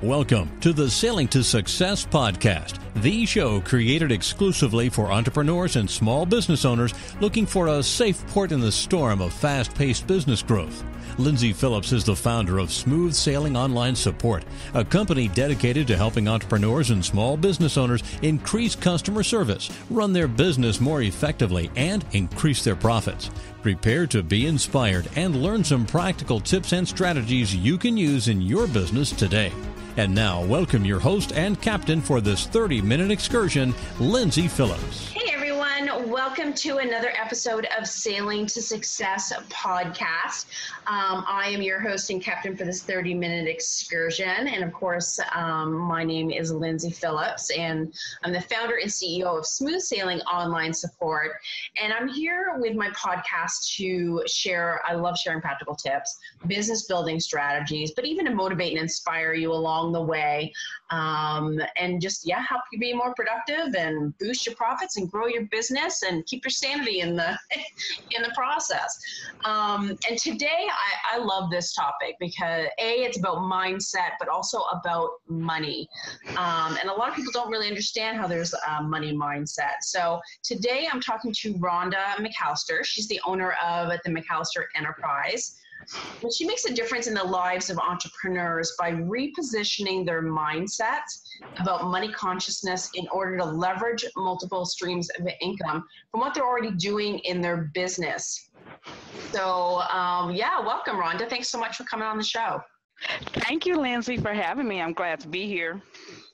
Welcome to the Sailing to Success podcast, the show created exclusively for entrepreneurs and small business owners looking for a safe port in the storm of fast-paced business growth. Lyndsay Phillips is the founder of Smooth Sailing Online Support, a company dedicated to helping entrepreneurs and small business owners increase customer service, run their business more effectively, and increase their profits. Prepare to be inspired and learn some practical tips and strategies you can use in your business today. And now, welcome your host and captain for this 30-minute excursion, Lyndsay Phillips. Hey everyone, welcome to another episode of Sailing to Success podcast. I am your host and captain for this 30-minute excursion. And of course, my name is Lyndsay Phillips, and I'm the founder and CEO of Smooth Sailing Online Support. And I'm here with my podcast to share, I love sharing practical tips, business building strategies, but even to motivate and inspire you along the way, and just help you be more productive and boost your profits and grow your business and keep your sanity in the process. And today I love this topic because it's about mindset, but also about money. And a lot of people don't really understand how there's a money mindset. So today I'm talking to Rhonda McAlister. She's the owner of the McAllister Enterprise. And she makes a difference in the lives of entrepreneurs by repositioning their mindset about money consciousness in order to leverage multiple streams of income from what they're already doing in their business. So, welcome, Rhonda. Thanks so much for coming on the show. Thank you, Lyndsay, for having me. I'm glad to be here.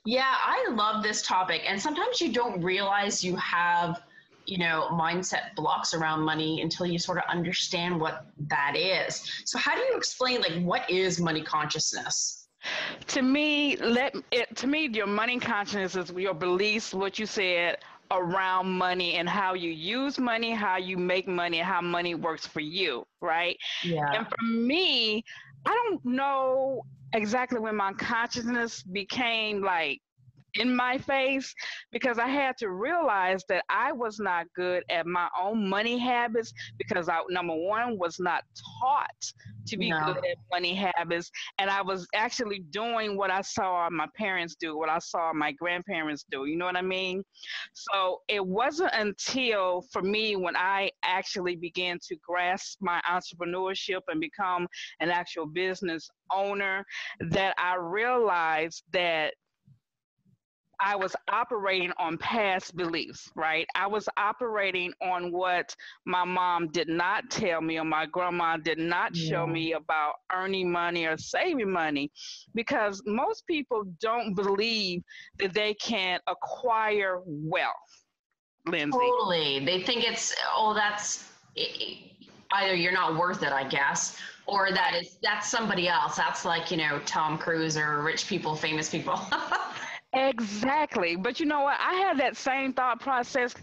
Yeah, I love this topic. And sometimes you don't realize you have mindset blocks around money until you sort of understand what that is. So how do you explain, what is money consciousness? To me, your money consciousness is your beliefs, what you said around money and how you use money, how you make money, and how money works for you, right? Yeah. And for me, I don't know exactly when my consciousness became in my face, because I had to realize that I was not good at my own money habits because I, number one, was not taught to be good at money habits. And I was actually doing what I saw my parents do, what I saw my grandparents do. You know what I mean? So it wasn't until for me when I actually began to grasp my entrepreneurship and become an actual business owner that I realized that I was operating on past beliefs, right? I was operating on what my mom did not tell me or my grandma did not show me about earning money or saving money, because most people don't believe that they can acquire wealth, Lyndsay. Totally. They think it's, either you're not worth it, I guess, or that's somebody else. That's Tom Cruise or rich people, famous people. Exactly. But you know what? I had that same thought process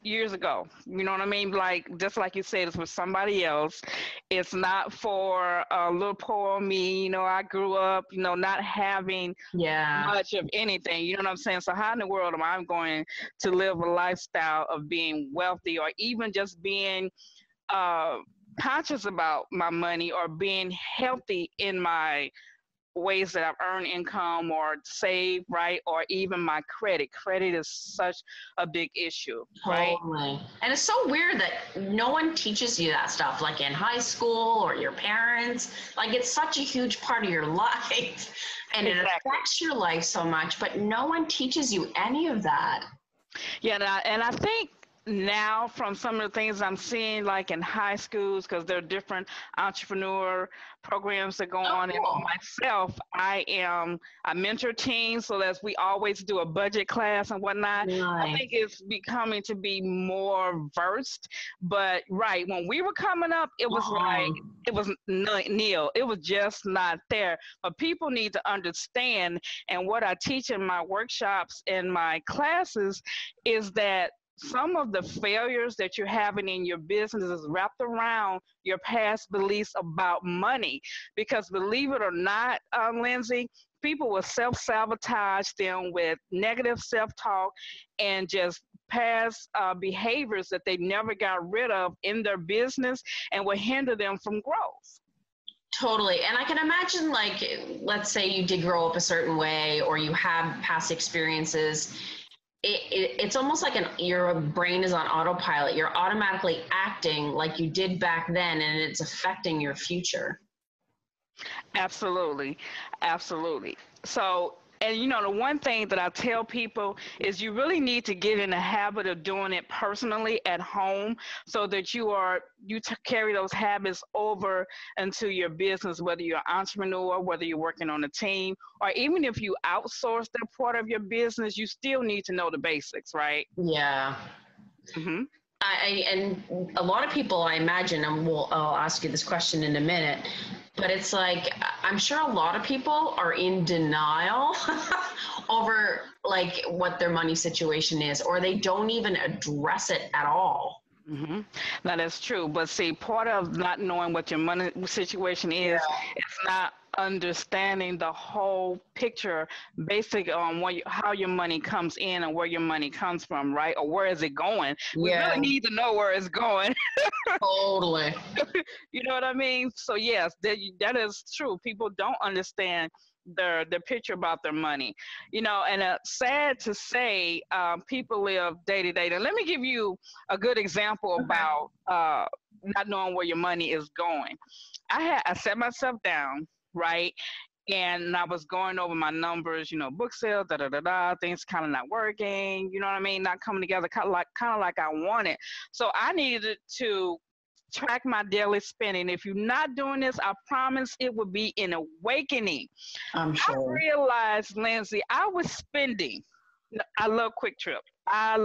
years ago. You know what I mean? Just like you said, it's for somebody else. It's not for little poor me. I grew up, not having much of anything. You know what I'm saying? So how in the world am I going to live a lifestyle of being wealthy or even just being conscious about my money or being healthy in my ways that I've earned income or saved, right? Or even my credit. Credit is such a big issue, right? Totally. And it's so weird that no one teaches you that stuff, in high school or your parents. It's such a huge part of your life and it affects your life so much, but no one teaches you any of that. Yeah, and I think now from some of the things I'm seeing in high schools, because there are different entrepreneur programs that go on. Cool. And myself, I mentor teens, so that we always do a budget class and whatnot. Nice. I think it's becoming to be more versed. But when we were coming up, it was it was nil. It was just not there. But people need to understand, and what I teach in my workshops and my classes is that some of the failures that you're having in your business is wrapped around your past beliefs about money. Because believe it or not, Lyndsay, people will self-sabotage them with negative self-talk and just past behaviors that they never got rid of in their business and will hinder them from growth. Totally. And I can imagine, like, let's say you did grow up a certain way or you have past experiences. It's almost like your brain is on autopilot. You're automatically acting like you did back then, and it's affecting your future. Absolutely. Absolutely. So, and you know, the one thing that I tell people is you really need to get in the habit of doing it personally at home so that you carry those habits over into your business, whether you're an entrepreneur, whether you're working on a team, or even if you outsource that part of your business, you still need to know the basics, right? Yeah. Mm-hmm. And a lot of people, I imagine, and I'll ask you this question in a minute, but it's like, I'm sure a lot of people are in denial over like what their money situation is, or they don't even address it at all. Mm-hmm. Now that's true, but see, part of not knowing what your money situation is, it's not understanding the whole picture, basic on how your money comes in and where your money comes from, right? Or where is it going? We really need to know where it's going. Totally. You know what I mean? So yes, that is true. People don't understand the picture about their money, you know, and sad to say, people live day to day. And let me give you a good example about not knowing where your money is going. I set myself down, right? And I was going over my numbers, you know, book sales, things kind of not working, you know what I mean? Not coming together kind of like I wanted. So I needed to track my daily spending. If you're not doing this, I promise it will be an awakening. I'm sure. I realized, Lyndsay, I was spending. I love Quick Trip. I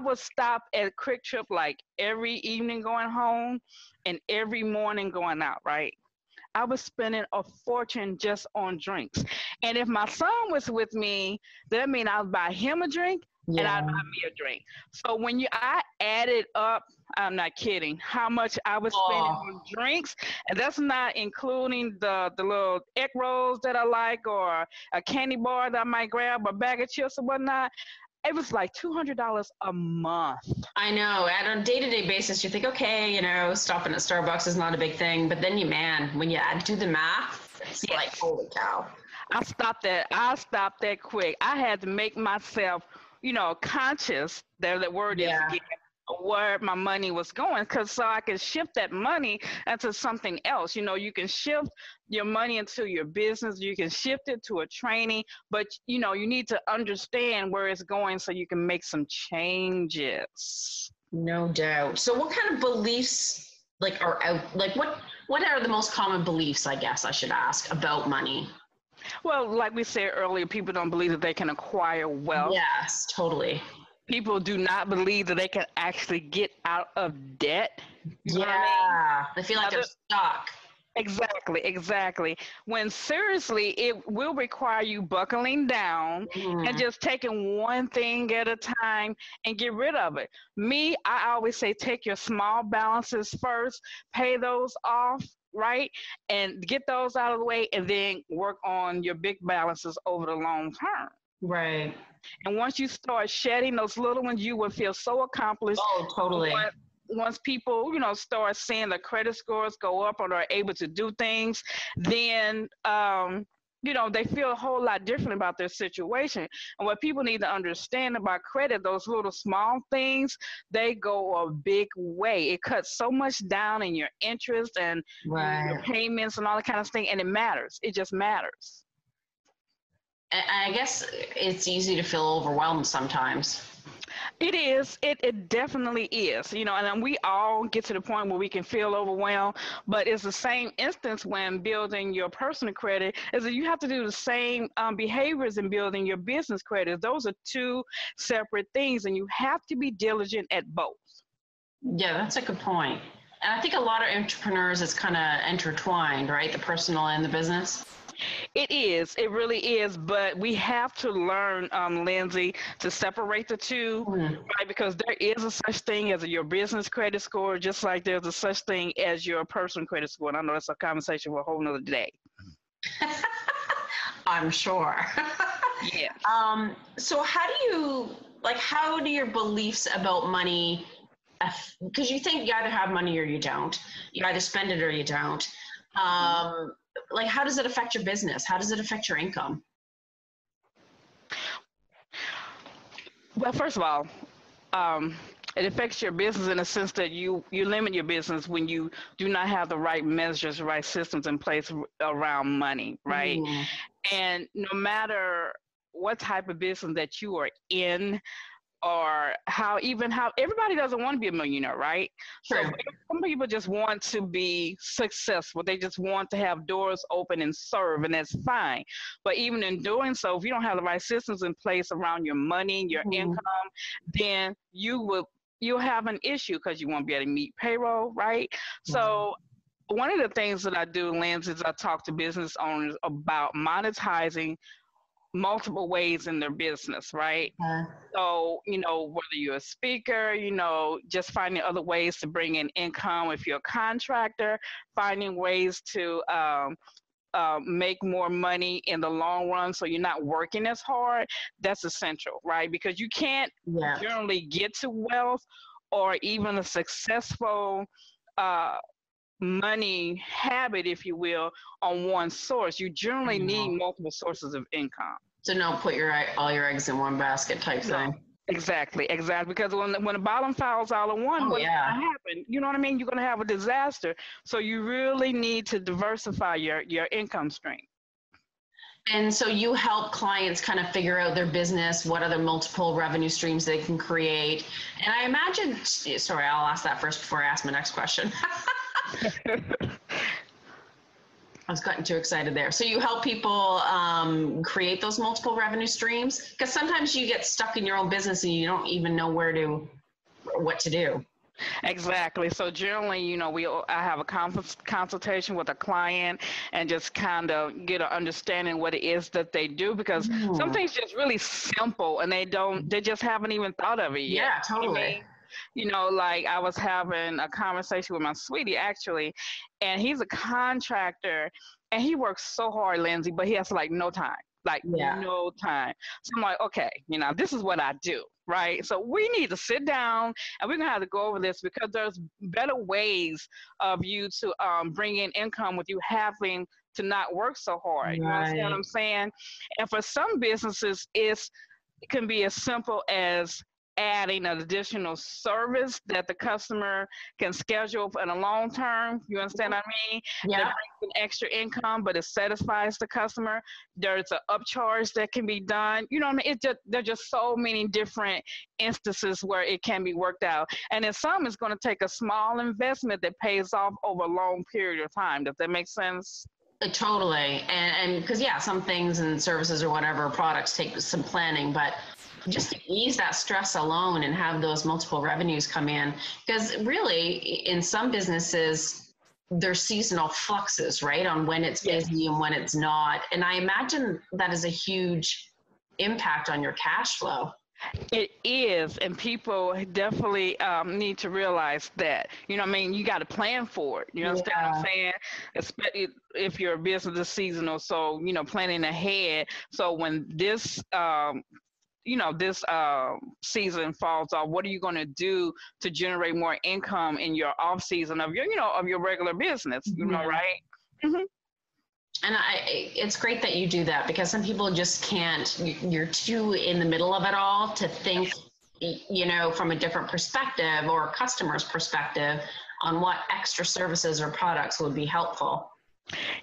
would stop at Quick Trip like every evening going home and every morning going out, right? I was spending a fortune just on drinks. And if my son was with me, that means I would buy him a drink and I'd buy me a drink. So when I added up, I'm not kidding, how much I was spending on drinks, and that's not including the little egg rolls that I like or a candy bar that I might grab, a bag of chips or whatnot. It was like $200 a month. I know. On a day-to-day basis, you think, okay, you know, stopping at Starbucks is not a big thing. But then when you do the math, it's like, holy cow. I stopped that quick. I had to make myself, you know, conscious, that word is again, where my money was going, so I could shift that money into something else. You know, you can shift your money into your business, you can shift it to a training, but you know, you need to understand where it's going so you can make some changes. No doubt. So what kind of beliefs are out, what are the most common beliefs, I guess I should ask, about money? Well, like we said earlier, people don't believe that they can acquire wealth. Yes, totally. People do not believe that they can actually get out of debt. You know what I mean? They feel like they're stuck. Exactly. When seriously, it will require you buckling down and just taking one thing at a time and get rid of it. I always say take your small balances first, pay those off, right? And get those out of the way and then work on your big balances over the long term. Right. And once you start shedding those little ones, you will feel so accomplished. Oh, totally. Once people, you know, start seeing the credit scores go up or are able to do things, then, you know, they feel a whole lot different about their situation. And what people need to understand about credit, those little small things, they go a big way. It cuts so much down in your interest and your payments and all that kind of thing. And it matters. It just matters. I guess it's easy to feel overwhelmed sometimes. It is. It definitely is. You know, and then we all get to the point where we can feel overwhelmed, but it's the same instance when building your personal credit is that you have to do the same behaviors in building your business credit. Those are two separate things, and you have to be diligent at both. Yeah, that's a good point. And I think a lot of entrepreneurs, it's kind of intertwined, right? The personal and the business. It is. It really is. But we have to learn, Lyndsay, to separate the two, right? Because there is a such thing as your business credit score, just like there's a such thing as your personal credit score. And I know that's a conversation for a whole nother day. I'm sure. Yeah. So how do your beliefs about money, because you think you either have money or you don't, you either spend it or you don't. Like, how does it affect your business? How does it affect your income? Well, first of all, it affects your business in the sense that you limit your business when you do not have the right measures, right systems in place around money, right? Mm-hmm. And no matter what type of business that you are in, or how everybody doesn't want to be a millionaire, right? True. So some people just want to be successful. They just want to have doors open and serve, and that's fine. But even in doing so, if you don't have the right systems in place around your money, your income, then you'll have an issue because you won't be able to meet payroll, right? So one of the things that I do, Lyndsay, is I talk to business owners about monetizing multiple ways in their business, right? So, whether you're a speaker, just finding other ways to bring in income. If you're a contractor, finding ways to make more money in the long run so you're not working as hard, that's essential, right? Because you can't generally get to wealth or even a successful money habit, if you will, on one source. You generally need multiple sources of income. So don't put all your eggs in one basket type thing. Exactly. Because when the bottom falls all in one, what's going to happen? You know what I mean? You're going to have a disaster. So you really need to diversify your income stream. And so you help clients kind of figure out their business, what other multiple revenue streams they can create. And I imagine, sorry, I'll ask that first before I ask my next question. I was getting too excited there. So you help people create those multiple revenue streams? Because sometimes you get stuck in your own business and you don't even know what to do. Exactly. So generally, I have a consultation with a client and just kind of get an understanding what it is that they do, because some things just really simple and they just haven't even thought of it yet. Yeah, totally. Like I was having a conversation with my sweetie actually, and he's a contractor and he works so hard, Lyndsay, but he has no time. No time. So I'm like, okay, this is what I do, right? So we need to sit down and we're gonna have to go over this, because there's better ways of you to bring in income with you having to not work so hard. Right. You understand what I'm saying? And for some businesses, it can be as simple as adding an additional service that the customer can schedule in a long term. You understand what I mean? Yeah. That brings an extra income, but it satisfies the customer. There's an upcharge that can be done. You know what I mean? There's just so many different instances where it can be worked out. And in some, it's going to take a small investment that pays off over a long period of time. Does that make sense? Totally. And because, some things and services or whatever products take some planning, but just to ease that stress alone and have those multiple revenues come in. Because really, in some businesses, there's seasonal fluxes, right, on when it's busy and when it's not. And I imagine that is a huge impact on your cash flow. It is, and people definitely need to realize that. You know what I mean? You got to plan for it. You understand what I'm saying? Especially if your business is seasonal, so, planning ahead. So when this season falls off, what are you going to do to generate more income in your off season of your regular business, right? Mm-hmm. And it's great that you do that, because some people just can't, you're too in the middle of it all to think, from a different perspective or a customer's perspective on what extra services or products would be helpful.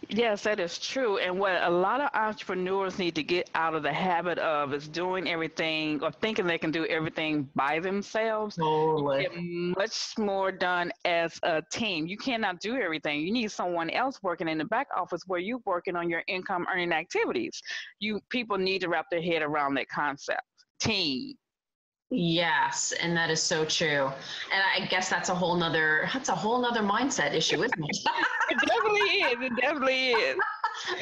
Yes, that is true. And what a lot of entrepreneurs need to get out of the habit of is doing everything or thinking they can do everything by themselves. Totally. Get much more done as a team. You cannot do everything. You need someone else working in the back office where you're working on your income earning activities. People need to wrap their head around that concept. Team. Yes, and that is so true. And I guess that's a whole nother mindset issue, isn't it? It definitely is.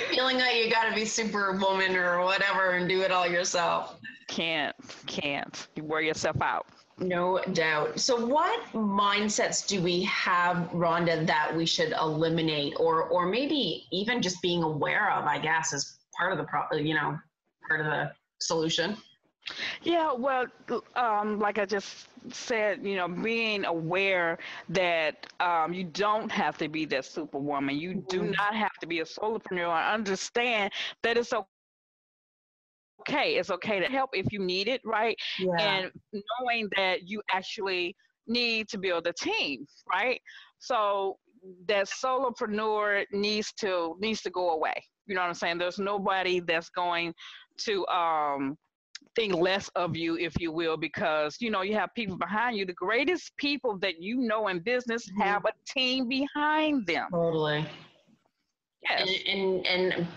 Feeling that you got to be superwoman or whatever and do it all yourself. Can't. You wear yourself out. No doubt. So what mindsets do we have, Rhonda, that we should eliminate, or maybe even just being aware of, I guess, as part of the solution? Yeah, well, like I just said, being aware that you don't have to be that superwoman. You do Mhm. not have to be a solopreneur. Understand that it's okay. It's okay to help if you need it, right? Yeah. And knowing that you actually need to build a team, right? So that solopreneur needs to go away. You know what I'm saying? There's nobody that's going to think less of you, if you will, because you have people behind you. The greatest people that in business Mhm. have a team behind them. Totally. Yes. And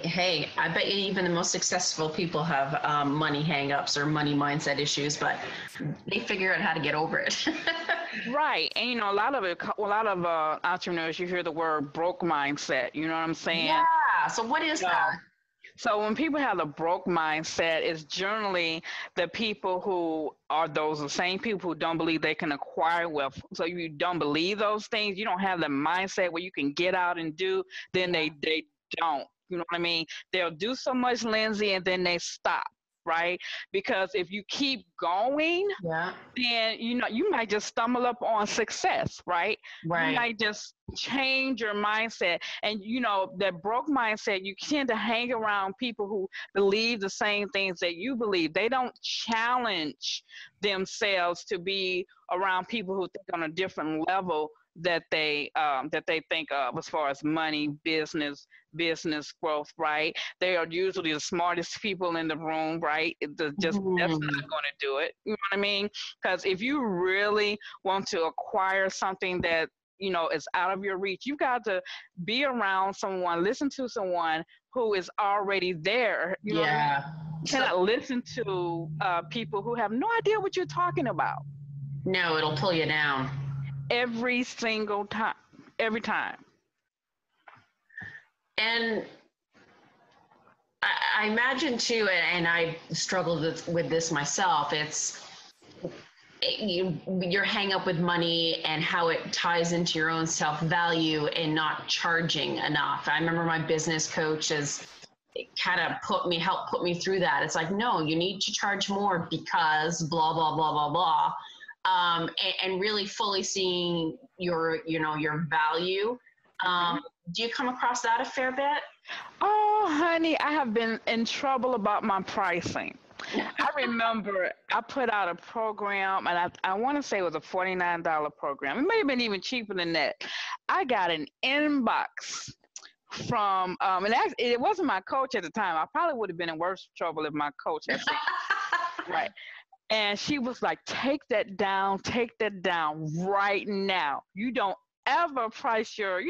hey, I bet you even the most successful people have money hangups or money mindset issues, but they figure out how to get over it. Right. And a lot of entrepreneurs, you hear the word broke mindset. You know what I'm saying? Yeah. So what is that? So when people have a broke mindset, it's generally the people who are those the same people who don't believe they can acquire wealth. So you don't believe those things. You don't have the mindset where you can get out and do. Then Yeah. they don't. You know what I mean? They'll do so much, Lyndsay, and then they stop. Right? Because if you keep going, Yeah. then you might just stumble up on success, right? You Right. might just change your mindset. And that broke mindset, you tend to hang around people who believe the same things that you believe. They don't challenge themselves to be around people who think on a different level that they think of, as far as money, business growth, right? They are usually the smartest people in the room, right? That's not Mhm. going to do it. You know what I mean? Because if you really want to acquire something that is out of your reach, you've got to be around someone, listen to someone who is already there. You know what I mean? Yeah. You So cannot listen to people who have no idea what you're talking about no, it'll pull you down. every single time, every time. And I imagine too, and I struggled with this myself. Your hang up with money and how it ties into your own self-value and not charging enough. I remember my business coach has kind of helped put me through that. It's like, no, you need to charge more because blah, blah, blah, blah, blah. And really fully seeing your value. Do you come across that a fair bit? Oh, honey, I have been in trouble about my pricing. I remember I put out a program, and I want to say it was a $49 program. It may have been even cheaper than that. I got an inbox from, and actually, it wasn't my coach at the time. I probably would have been in worse trouble if my coach had said, right. And she was like, take that down right now. You don't ever price your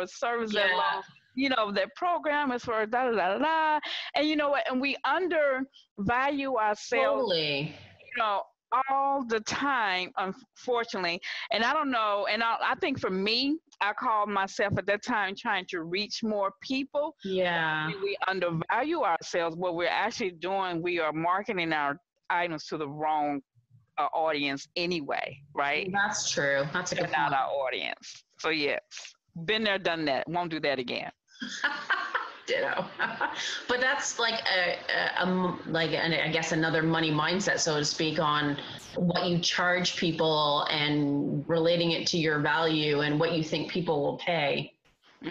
service that Yeah, low. That program is for da da da da. And you know what? And we undervalue ourselves, totally. you know, all the time, unfortunately. And I don't know. And I think for me, I called myself at that time trying to reach more people. Yeah, We undervalue ourselves. What we're actually doing, we are marketing our items to the wrong audience anyway, right? that's true. That's a They're good not point. our audience. So yes, been there, done that. Won't do that again. Ditto. But that's like I guess another money mindset, so to speak, on what you charge people and relating it to your value and what you think people will pay.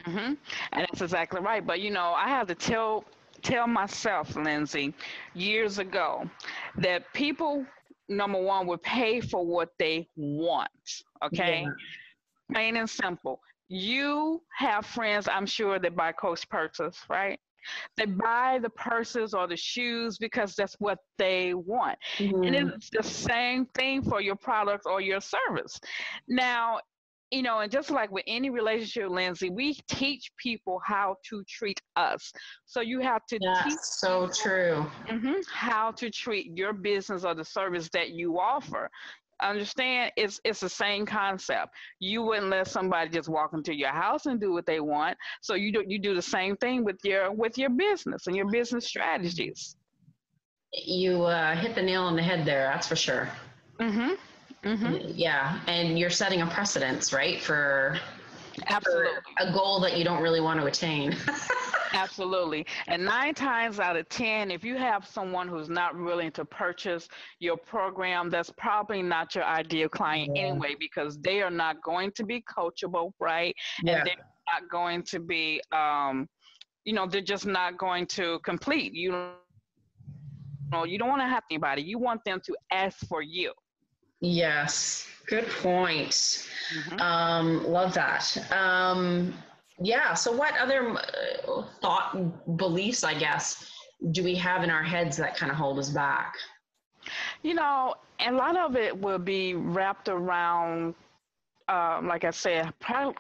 And that's exactly right. But I have to tell myself, Lyndsay, years ago, that people, number one, would pay for what they want. Okay, Yeah. plain and simple. You have friends, I'm sure, that buy Coach purses, right? They buy the purses or the shoes because that's what they want. And Mhm. it's the same thing for your product or your service. Now, and just like with any relationship, Lyndsay, we teach people how to treat us. So you have to teach That's so people true. how to treat your business or the service that you offer. Understand? It's the same concept. You wouldn't let somebody just walk into your house and do what they want. So you do the same thing with your business and your business strategies. You hit the nail on the head there, that's for sure. Mhm. Mhm. Yeah, and you're setting a precedence, right, for Absolutely. a goal that you don't really want to attain. Absolutely. And 9 times out of 10, if you have someone who's not willing to purchase your program, that's probably not your ideal client Yeah. anyway, because they are not going to be coachable, right? And Yeah. they're not going to be, they're just not going to complete. You don't want to have anybody. You want them to ask for you. Yes. Good point. Mm-hmm. Love that. Yeah. So what other beliefs, I guess, do we have in our heads that kind of hold us back? A lot of it will be wrapped around, like I said,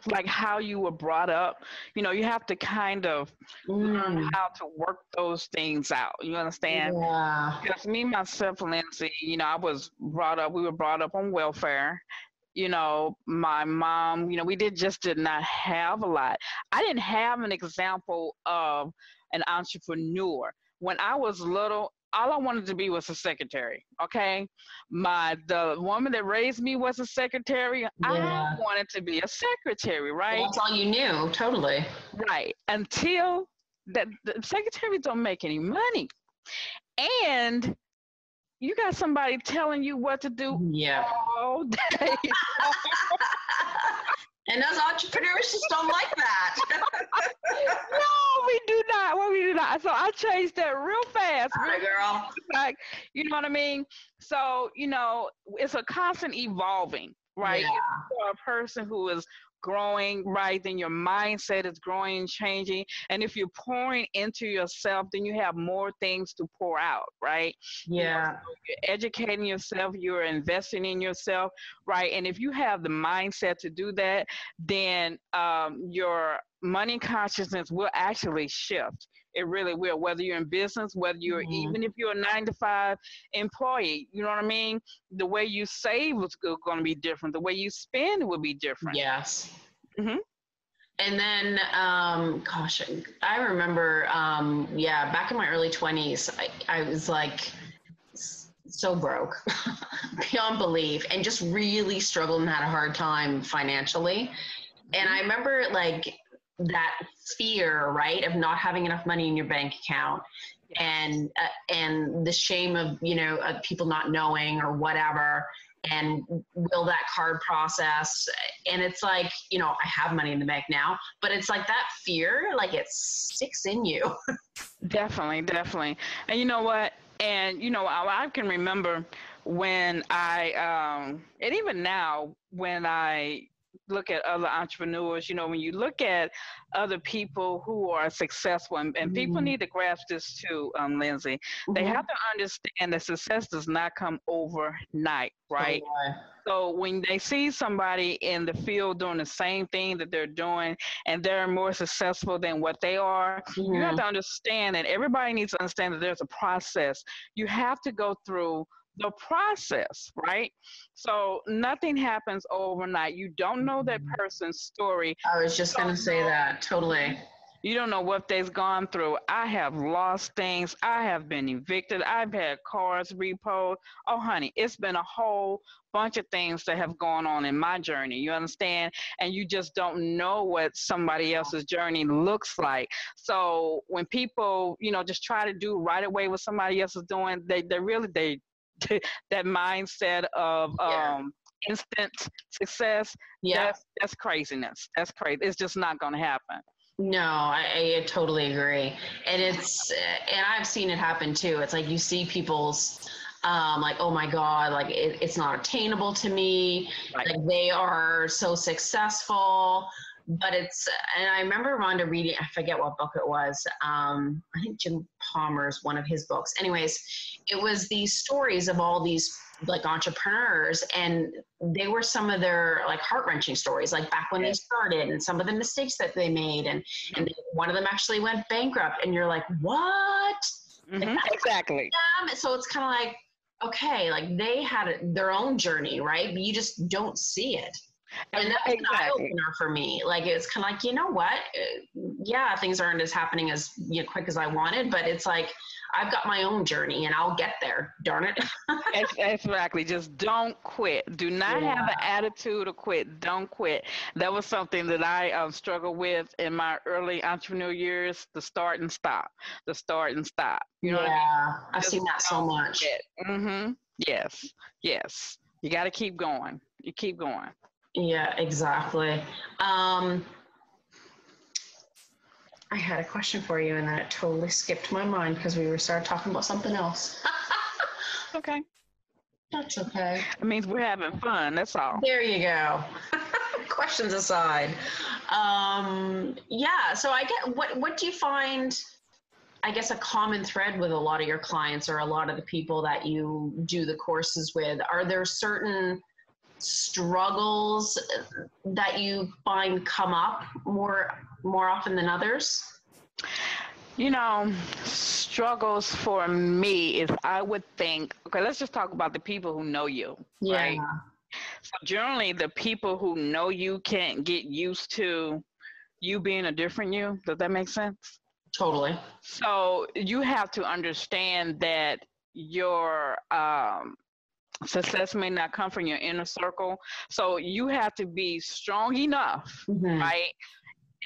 like how you were brought up. You have to kind of learn how to work those things out. You understand? Yeah. Because me, myself, Lyndsay, we were brought up on welfare. My mom, we did not have a lot. I didn't have an example of an entrepreneur. When I was little, all I wanted to be was a secretary. Okay. The woman that raised me was a secretary. Yeah. I wanted to be a secretary, right? Well, that's all you knew. Totally. Right. Until the secretaries don't make any money. And you got somebody telling you what to do all day. And those entrepreneurs just don't like that. No, we do not. Well, we do not. So I changed that real fast. All right, girl. Like, you know what I mean? So, it's a constant evolving, right? Yeah. If you're a person who is growing, right, then your mindset is growing and changing. And if you're pouring into yourself, then you have more things to pour out, right? Yeah. So you're educating yourself, you're investing in yourself, right? And if you have the mindset to do that, then your money consciousness will actually shift. It really will, whether you're in business, whether you're even if you're a 9-to-5 employee, you know what I mean? The way you save is going to be different. The way you spend will be different. Yes. Mm-hmm. And then, gosh, I remember, back in my early 20s, I was like so broke beyond belief and just really struggled and had a hard time financially. And I remember like that fear, right, of not having enough money in your bank account and the shame of, of people not knowing or whatever. And will that card process? And it's like, I have money in the bank now, but it's like that fear, like it sticks in you. Definitely. And you know what? And, I can remember when and even now, when I look at other entrepreneurs, when you look at other people who are successful, and people need to grasp this too, Lyndsay, they have to understand that success does not come overnight, right? So when they see somebody in the field doing the same thing that they're doing and they're more successful than what they are, you have to understand, and everybody needs to understand that there's a process. You have to go through the process, right? So nothing happens overnight. You don't know that person's story. I was just going to say that. Totally. You don't know what they've gone through. I have lost things. I have been evicted. I've had cars repoed. Oh, honey, it's been a whole bunch of things that have gone on in my journey. You understand? And you just don't know what somebody else's journey looks like. So when people, just try to do right away what somebody else is doing, they that mindset of instant success, that's craziness. That's crazy. It's just not going to happen. No, I totally agree. And and I've seen it happen too. It's like you see people's like, oh my God, like it's not attainable to me. Right. Like they are so successful. But and I remember Rhonda reading, I forget what book it was. I think Jim Palmer's one of his books. Anyways, it was these stories of all these like entrepreneurs, and they were some of their like heart-wrenching stories, like back when they started and some of the mistakes that they made. And one of them actually went bankrupt, and you're like, what? Like, exactly. So it's kind of like, okay, like they had their own journey, right? But you just don't see it. And that was an eye-opener for me. Like, it's kind of like, you know what? Yeah, things aren't as happening as quick as I wanted, but it's like, I've got my own journey and I'll get there. Darn it. Exactly. Just don't quit. Do not have an attitude to quit. Don't quit. That was something that I struggled with in my early entrepreneur years, the start and stop. The start and stop. You know what I mean? I've seen that so much. Mm-hmm. Yes. Yes. You got to keep going. You keep going. Yeah, exactly. I had a question for you and then it totally skipped my mind because we started talking about something else. Okay. That's okay. It means we're having fun. That's all. There you go. Questions aside. Yeah. So I get, what do you find, I guess, a common thread with a lot of your clients or a lot of the people that you do the courses with? Are there certain struggles that you find come up more often than others? Struggles for me is, I would think, okay, let's just talk about the people who know you, right? So generally, the people who know you can't get used to you being a different you. Does that make sense? Totally. So you have to understand that your success may not come from your inner circle. So you have to be strong enough, right?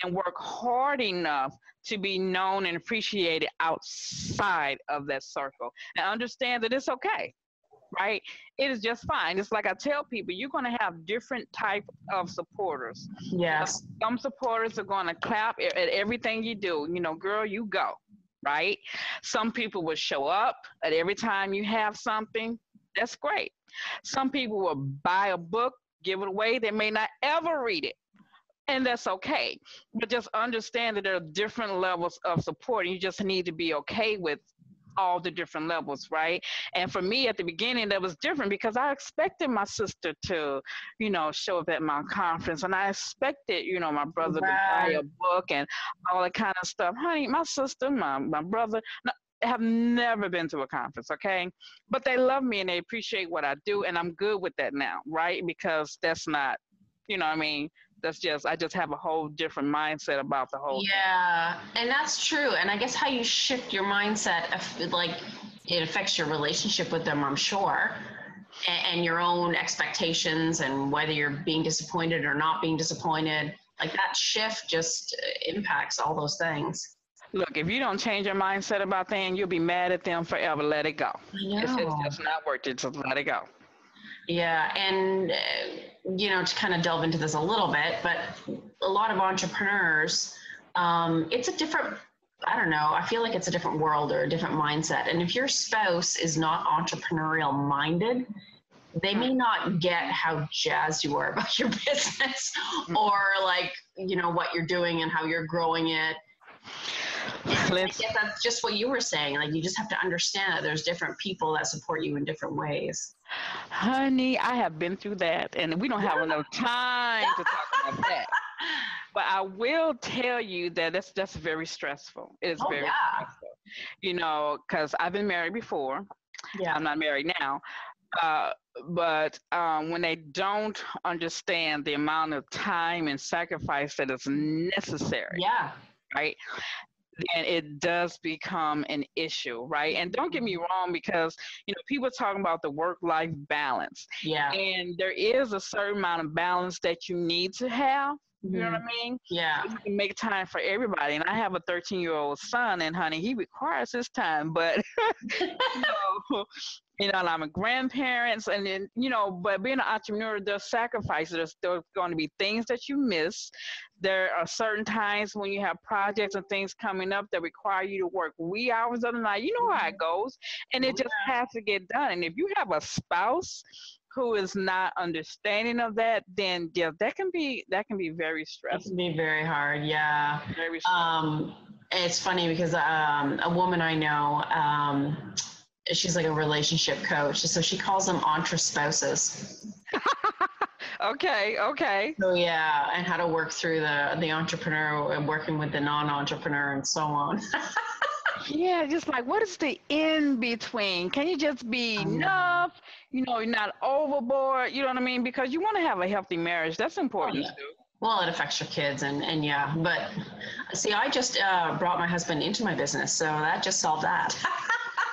And work hard enough to be known and appreciated outside of that circle. And understand that it's okay, right? It is just fine. It's like I tell people, you're going to have different type of supporters. Yes. Some supporters are going to clap at everything you do. Girl, you go, right? Some people will show up at every time you have something. That's great. Some people will buy a book, give it away. They may not ever read it. And that's okay. But just understand that there are different levels of support. And you just need to be okay with all the different levels, right? And for me at the beginning, that was different because I expected my sister to, show up at my conference. And I expected, my brother to buy a book and all that kind of stuff. Honey, my sister, my brother, have never been to a conference, okay? But they love me and they appreciate what I do. And I'm good with that now, right? Because that's not, that's just, I just have a whole different mindset about the whole thing. And that's true. And I guess how you shift your mindset, like, it affects your relationship with them, I'm sure, and your own expectations and whether you're being disappointed or not being disappointed. Like, that shift just impacts all those things. Look, if you don't change your mindset about things, you'll be mad at them forever. Let it go. It's just not worth it. Just let it go. Yeah. And, to kind of delve into this a little bit, but a lot of entrepreneurs, it's a different, I don't know, I feel like it's a different world or a different mindset. And if your spouse is not entrepreneurial minded, they may not get how jazzed you are about your business or like, what you're doing and how you're growing it. I guess that's just what you were saying. Like, you just have to understand that there's different people that support you in different ways. Honey, I have been through that, and we don't have enough time to talk about that. But I will tell you that that's very stressful. It's very stressful. Because I've been married before. Yeah. I'm not married now. But when they don't understand the amount of time and sacrifice that is necessary. Yeah. Right. Then it does become an issue, right? And don't get me wrong, because, people are talking about the work-life balance. Yeah. And there is a certain amount of balance that you need to have. You know what I mean? Yeah. So you can make time for everybody. And I have a 13-year-old son, and honey, he requires his time. But, and I'm a grandparent, and then, but being an entrepreneur does sacrifices. There's going to be things that you miss. There are certain times when you have projects and things coming up that require you to work wee hours of the night. You know how it goes. And it just has to get done. And if you have a spouse who is not understanding of that, then that can be very stressful. It can be very hard, yeah. Very stressful. It's funny because a woman I know, she's like a relationship coach, so she calls them entre spouses. Okay. So yeah, and how to work through the entrepreneur and working with the non-entrepreneur and so on. Yeah, just like, what is the in between? Can you just be enough? You know, you're not overboard. You know what I mean? Because you want to have a healthy marriage. That's important too. Well, it affects your kids and yeah, but see, I just brought my husband into my business, so that just solved that.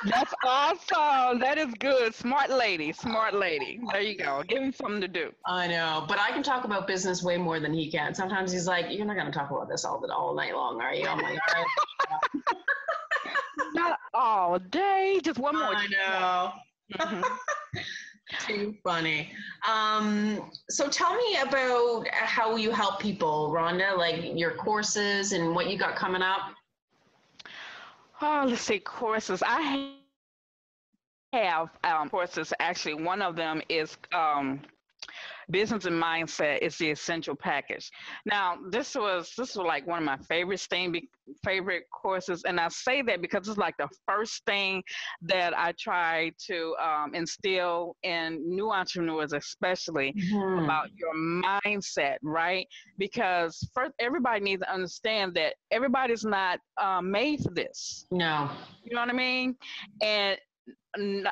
That's awesome. That is good. Smart lady. Smart lady. There you go. Give him something to do. I know, but I can talk about business way more than he can. Sometimes he's like, "You're not going to talk about this all night long, are you?" I'm like, "All right." Not all day. Just one more. I know. Mm-hmm. Too funny. So tell me about how you help people, Rhonda, like your courses and what you got coming up. Oh, let's see, courses. I have courses. Actually, one of them is Business and Mindset is the essential package. Now, this was like one of my favorite courses, and I say that because it's like the first thing that I try to instill in new entrepreneurs, especially about your mindset, right? Because first, everybody needs to understand that everybody's not made for this. No. You know what I mean? And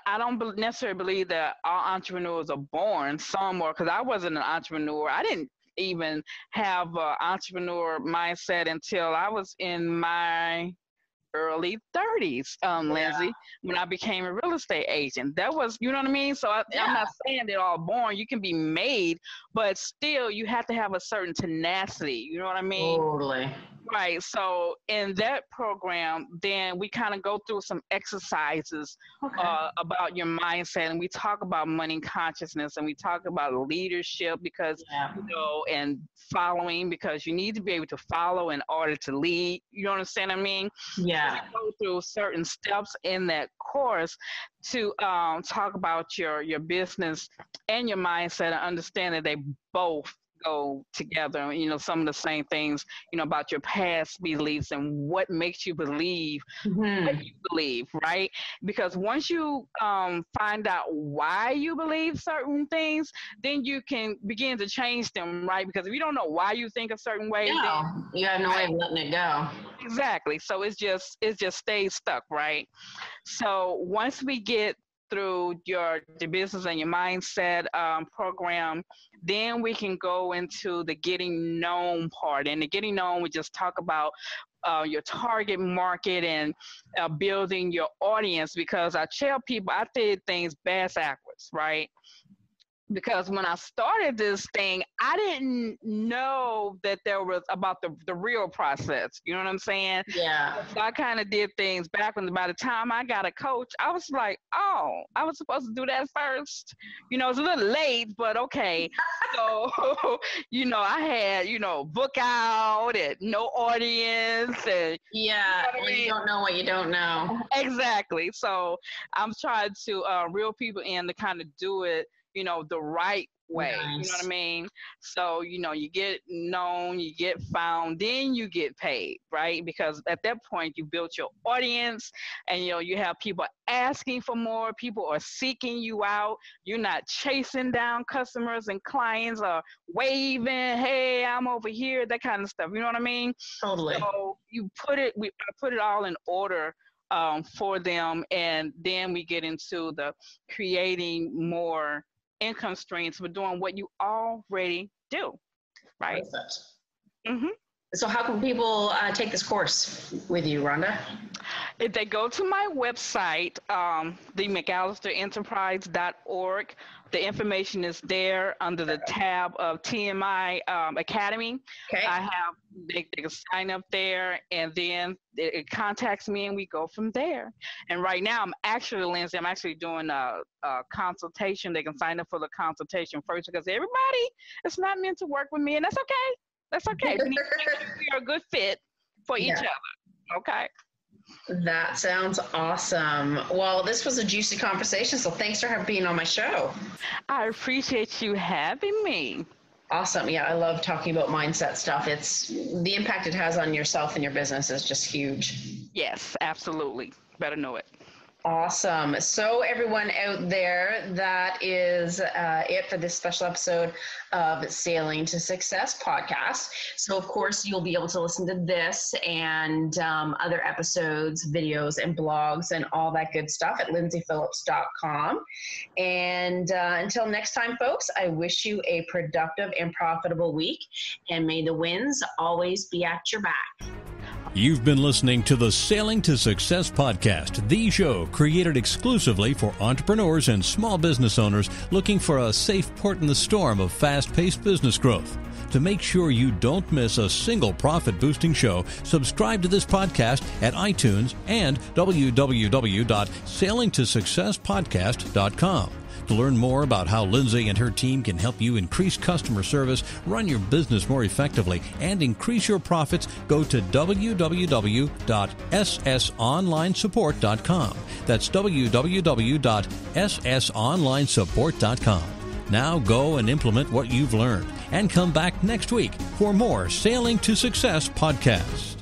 I don't necessarily believe that all entrepreneurs are born. Some are, because I wasn't an entrepreneur. I didn't even have an entrepreneur mindset until I was in my early 30s, Lyndsay, when I became a real estate agent. That was, you know what I mean? So I'm not saying they're all born. You can be made, but still you have to have a certain tenacity. You know what I mean? Totally. Right. So in that program, then we kind of go through some exercises about your mindset, and we talk about money consciousness, and we talk about leadership because, you know, and following, because you need to be able to follow in order to lead. You understand what I mean? Yeah. So we go through certain steps in that course to talk about your business and your mindset and understand that they both go together. You know, some of the same things, you know, about your past beliefs and what makes you believe what you believe, right? Because once you find out why you believe certain things, then you can begin to change them, right? Because if you don't know why you think a certain way, then you have no way of letting it go. Exactly. So it just stays stuck, right? So once we get through the business and your mindset program, then we can go into the getting known part. And the getting known, we just talk about your target market and building your audience, because I tell people I did things backwards, right? Because when I started this thing, I didn't know that there was about the real process. You know what I'm saying? Yeah. So I kind of did things backwards. By the time I got a coach, I was like, oh, I was supposed to do that first. You know, it's a little late, but okay. So, you know, I had, you know, book out and no audience. And, you don't know what you don't know. Exactly. So I'm trying to reel people in to kind of do it, you know, the right way. Nice. You know what I mean? So, you know, you get known, you get found, then you get paid, right? Because at that point you built your audience and, you know, you have people asking for more, people are seeking you out. You're not chasing down customers and clients or waving, hey, I'm over here, that kind of stuff. You know what I mean? Totally. So you I put it all in order for them, and then we get into the creating more income streams for doing what you already do, right? Perfect. Mm-hmm. So how can people take this course with you, Rhonda? If they go to my website, the McAllisterEnterprise.org, the information is there under the tab of TMI Academy. Okay. They can sign up there, and then it contacts me, and we go from there. And right now, Lyndsay, I'm actually doing a consultation. They can sign up for the consultation first, because everybody is not meant to work with me, and that's okay. That's okay. We need to make sure we are a good fit for each other. Okay. That sounds awesome. Well, this was a juicy conversation, so thanks for being on my show. I appreciate you having me. Awesome. Yeah, I love talking about mindset stuff. It's the impact it has on yourself and your business is just huge. Yes, absolutely. Better know it. Awesome. So everyone out there, that is it for this special episode of Sailing to Success podcast. So of course, you'll be able to listen to this and other episodes, videos, and blogs and all that good stuff at lyndsayphillips.com. And until next time, folks, I wish you a productive and profitable week, and may the winds always be at your back. You've been listening to the Sailing to Success podcast, the show created exclusively for entrepreneurs and small business owners looking for a safe port in the storm of fast-paced business growth. To make sure you don't miss a single profit-boosting show, subscribe to this podcast at iTunes and www.sailingtosuccesspodcast.com. To learn more about how Lyndsay and her team can help you increase customer service, run your business more effectively, and increase your profits, go to www.ssonlinesupport.com. That's www.ssonlinesupport.com. Now go and implement what you've learned, and come back next week for more Sailing to Success podcasts.